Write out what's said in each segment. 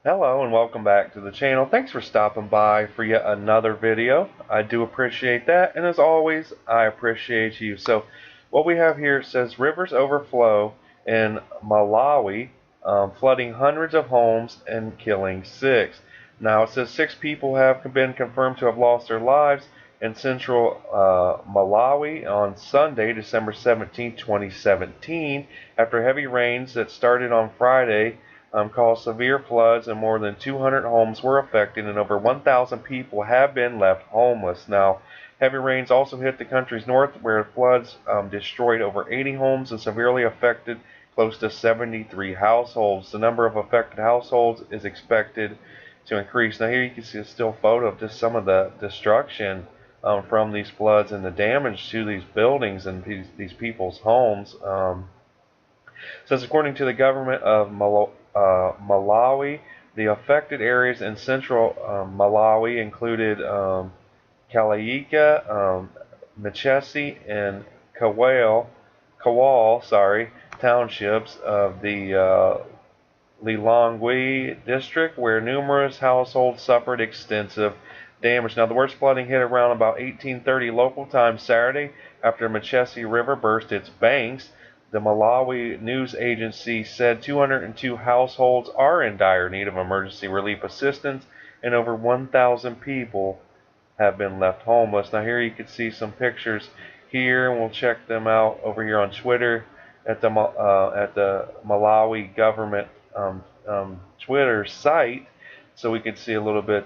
Hello and welcome back to the channel. Thanks for stopping by for yet another video. I do appreciate that, and as always, I appreciate you. So what we have here says rivers overflow in Malawi, flooding hundreds of homes and killing 6. Now it says 6 people have been confirmed to have lost their lives in central Malawi on Sunday, December 17, 2017, after heavy rains that started on Friday caused severe floods, and more than 200 homes were affected, and over 1,000 people have been left homeless. Now, heavy rains also hit the country's north, where floods destroyed over 80 homes and severely affected close to 73 households. The number of affected households is expected to increase. Now, here you can see a still photo of just some of the destruction from these floods and the damage to these buildings and these people's homes. Says according to the government of Malawi, the affected areas in central Malawi included Kaliyeka, Mchesi and Kawale, townships of the Lilongwe District, where numerous households suffered extensive damage. Now, the worst flooding hit around about 18:30 local time Saturday after Mchesi River burst its banks. The Malawi News Agency said 202 households are in dire need of emergency relief assistance, and over 1,000 people have been left homeless. Now, here you can see some pictures here, and we'll check them out over here on Twitter at the Malawi government Twitter site, so we can see a little bit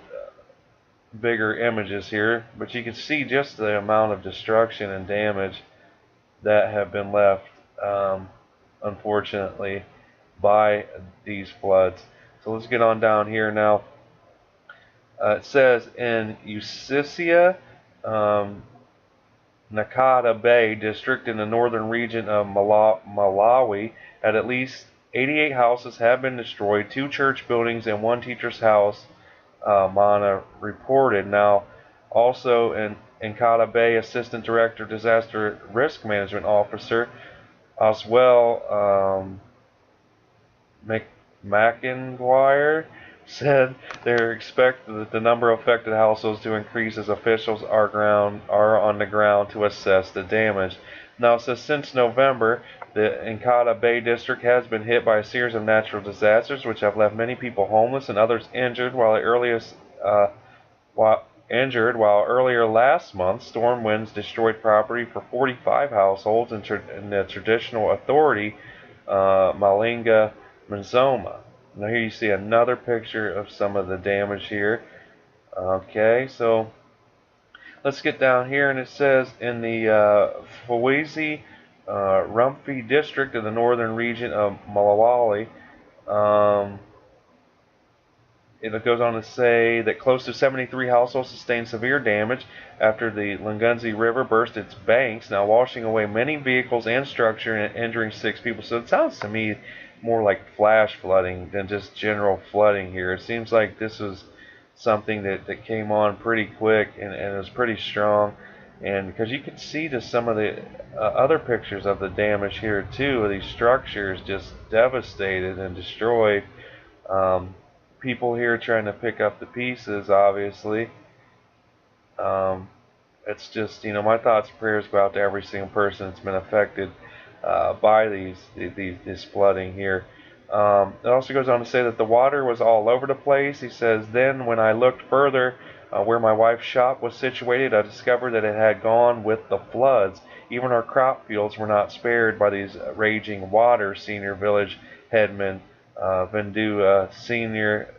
bigger images here. But you can see just the amount of destruction and damage that have been left, unfortunately, by these floods. So let's get on down here now. It says in Mchesi Nakada Bay District in the northern region of Malawi, at least 88 houses have been destroyed, 2 church buildings and 1 teacher's house, Mana reported. Now, also in Nkata Bay, Assistant Director Disaster Risk Management Officer Oswell McInguire said they expect that the number of affected households to increase as officials are on the ground to assess the damage. Now, it says since November, the Nkata Bay District has been hit by a series of natural disasters, which have left many people homeless and others injured. While earlier last month, storm winds destroyed property for 45 households in the traditional authority, Malinga Mzoma. Now here you see another picture of some of the damage here. Okay, so let's get down here, and it says in the Fawezi Rumphi district in the northern region of Malawi, it goes on to say that close to 73 households sustained severe damage after the Lilongwe River burst its banks, now washing away many vehicles and structure and injuring 6 people. So it sounds to me more like flash flooding than just general flooding here. It seems like this was something that came on pretty quick, and it was pretty strong. And because you can see just some of the other pictures of the damage here too, of these structures just devastated and destroyed. People here trying to pick up the pieces, obviously. It's just, my thoughts and prayers go out to every single person that's been affected by this flooding here. It also goes on to say that the water was all over the place. He says, then when I looked further where my wife's shop was situated, I discovered that it had gone with the floods. Even our crop fields were not spared by these raging waters, senior village headman Bunda Senior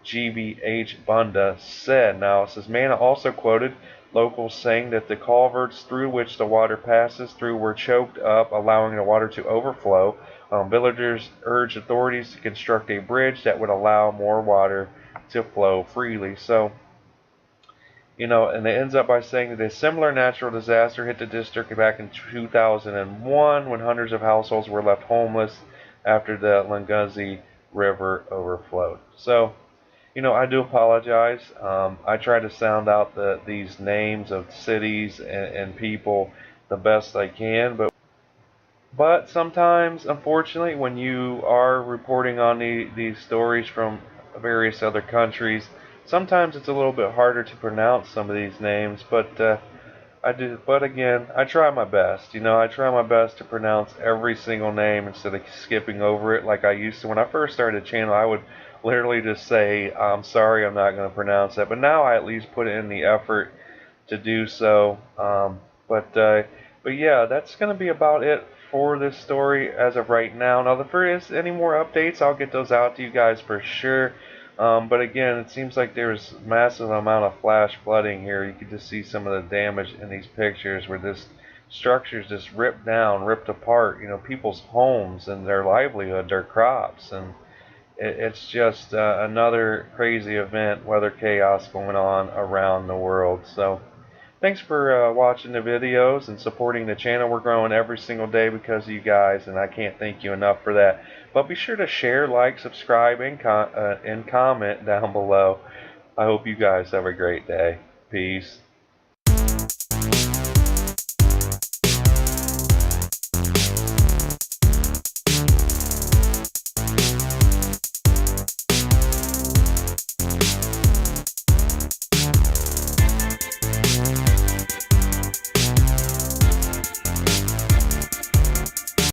GBH Bunda said. Now, it says Mana also quoted locals saying that the culverts through which the water passes through were choked up, allowing the water to overflow. Villagers urged authorities to construct a bridge that would allow more water to flow freely. So, and it ends up by saying that a similar natural disaster hit the district back in 2001 when hundreds of households were left homeless after the Lilongwe River overflowed. So, I do apologize. I try to sound out these names of cities and people the best I can, but But sometimes, unfortunately, when you are reporting on these stories from various other countries, sometimes it's a little bit harder to pronounce some of these names. But I do. But again, I try my best. I try my best to pronounce every single name instead of skipping over it like I used to. When I first started the channel, I would literally just say, "I'm sorry, I'm not going to pronounce that." But now I at least put in the effort to do so. But but yeah, that's going to be about it for this story as of right now. Now, if there is any more updates, I'll get those out to you guys for sure. But again, it seems like there's massive amount of flash flooding here. You can just see some of the damage in these pictures where this structures just ripped down, ripped apart. People's homes and their livelihood, their crops, and it's just another crazy event, weather chaos going on around the world. So thanks for watching the videos and supporting the channel. We're growing every single day because of you guys, and I can't thank you enough for that. But be sure to share, like, subscribe, and comment down below. I hope you guys have a great day. Peace.